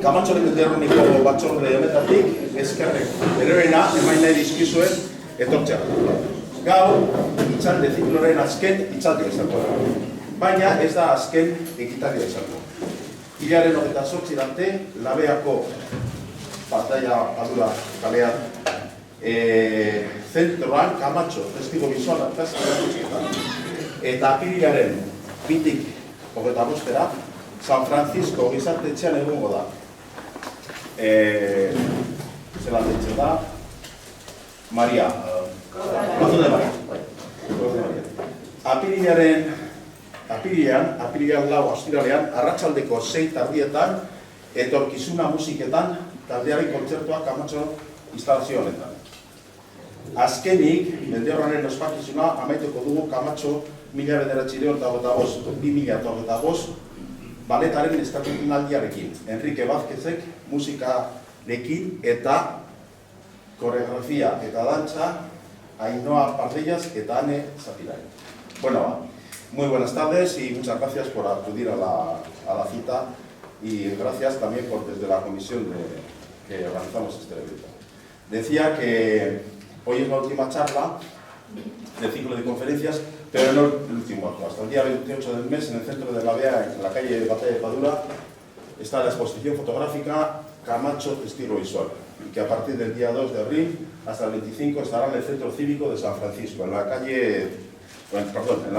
Kamatxoren Mendiarroneko batzorde honetatik, eskerrek berorena emain nahi dizkizuen etortzea. Gaur, itzalde zikloren azken itzaldia izango da. Baina ez da azken ekitaldia izango. Hilaren 28 arte, Labeako Pantalla Adura kalean, zentroan Kamatxo, testigo bizual artaz, eta apirilaren 25 San Francisco gizartetxean egongo da. Zelan ditzen da, Maria, Plaza de Maria. Apirilean lau astiralean, arratsaldeko 6 tardietan, etorkizuna musiketan, taldearen kontzertuak Kamatxo instalazio honetan. Azkenik, Mendiarronen ospakizuna amaituko dugu Kamatxo 1985-2025 baletaren estatunaldiarekin, Enrique Vázquezek musikarekin eta koreografia eta dantza, Ainhoa Pardellas eta Ane Zapirain. Bueno, muy buenas tardes y muchas gracias por acudir a la cita y gracias también desde la comisión que organizamos este evento. Decía que hoy es la última charla del ciclo de conferencias, pero no el último acto. Hasta el día 28 del mes, en el centro de La Vea, en la calle Batalla de Padura, está la exposición fotográfica Kamatxo Testigo Visual, que a partir del día 2 de abril hasta el 25 estará en el Centro Cívico de San Francisco, en la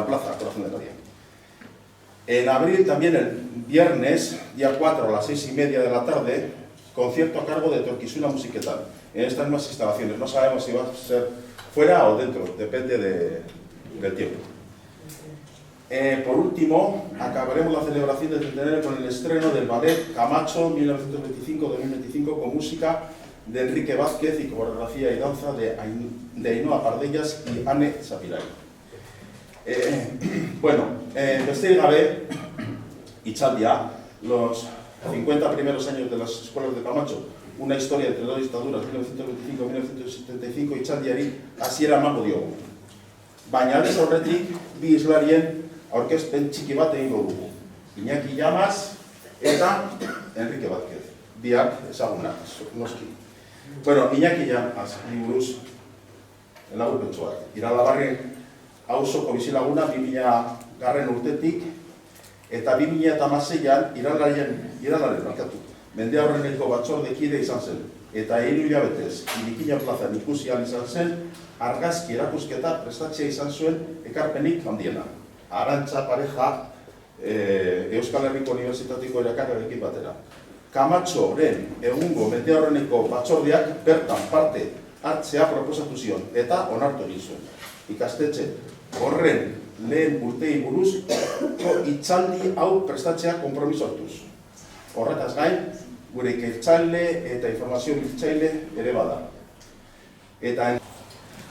Plaza Corazón de María. En abril, también el viernes, día 4 a las 6:30 de la tarde, concierto a cargo de Etorkizuna Musiketan, en estas mismas instalaciones. No sabemos si va a ser fuera o dentro, depende del tiempo. Por último, acabaremos la celebración del centenario con el estreno del ballet Kamatxo 1925-2025 con música de Enrique Vázquez y coreografía y danza de Ainhoa Pardellas y Ane Zapirain. Besterik gabe, itzaldia, los 50 primeros años de las escuelas de Kamatxo, una historia entre dos dictaduras, 1925-1975, itzaldiari hasiera emango diogu. Baina aldez aurretik, bi islarien aurkezpen txiki bat egingo dugu. Iñaki Llamas eta Enrique Vázquez. Biak ezagunak, noski. Bueno, Iñaki Llamas, buruz, laburpentsuak. Iralabarren auzoko bizilaguna 2000 urtetik eta 2016an Iralaren Mendiarroneko batzordekide izan zen. Eta 3 hilabetez, Irikiña plazan ikusi ahal izan zen, argazki erakusketa prestatzea izan zuen ekarpenik handiena. Arantza pareja Euskal Herriko Unibertsitateko erakarrekin batera. Kamatxoren egungo Mendiarroneko batzordeak bertan parte hartzea proposatu zion eta onartu egin zuen. Ikastetxe horren lehen urtei buruz itzaldi hau prestatzea konpromiso hartuz. Horretaz gain, gure ikertzaile eta informazio biltzaile ere bada. Eta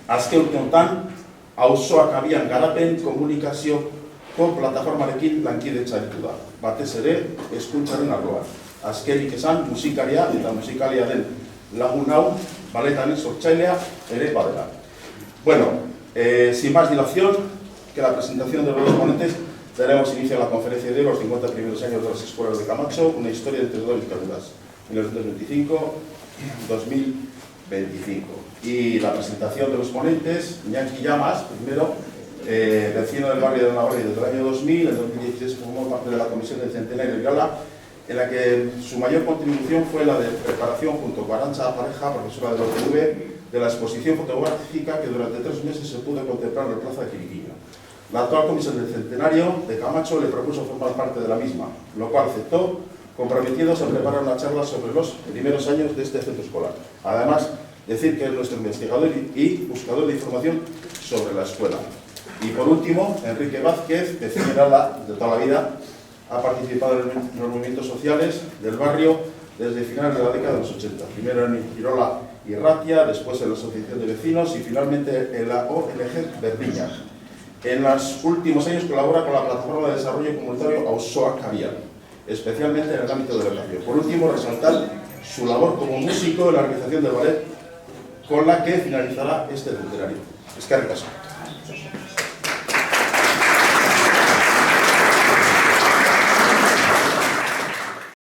azken urte honetan, auzoak abian garapen komunikazioko plataformarekin lankidetza ditu da. Batez ere, hezkuntzaren arloan. Azkenik esan, musikaria eta musikalia den lagun hau, baletanen sortzailea ere badela. Bueno, sin más dilación, que la presentación de los dos ponentes, daremos inicio a la conferencia de los 50 primeros años de las escuelas de Kamatxo, una historia entre dos dictaduras, 1925-2025. Y la presentación de los ponentes, Iñaki Llamas, primero, vecino del barrio de Navarra desde el año 2000, en 2016 formó parte de la Comisión del Centenario de Irala, en la que su mayor contribución fue la de preparación junto con Arantza Pareja, profesora de la UTV, de la exposición fotográfica que durante 3 meses se pudo contemplar en la plaza de Quiriquiño. La actual Comisión del Centenario de Kamatxo le propuso formar parte de la misma, lo cual aceptó, comprometiéndose a preparar una charla sobre los primeros años de este centro escolar. Además, decir que es nuestro investigador y buscador de información sobre la escuela. Y por último, Enrique Vázquez, vecino de Irala de toda la vida, ha participado en los movimientos sociales del barrio desde finales de la década de los 80. Primero en Irola y Ratia, después en la Asociación de Vecinos y finalmente en la ONG Berdiña. En los últimos años colabora con la Plataforma de Desarrollo Comunitario Auzoak Abian, especialmente en el ámbito de la educación. Por último, resaltar su labor como músico en la organización del ballet, con la que finalizará este centenario. Eskerrik asko.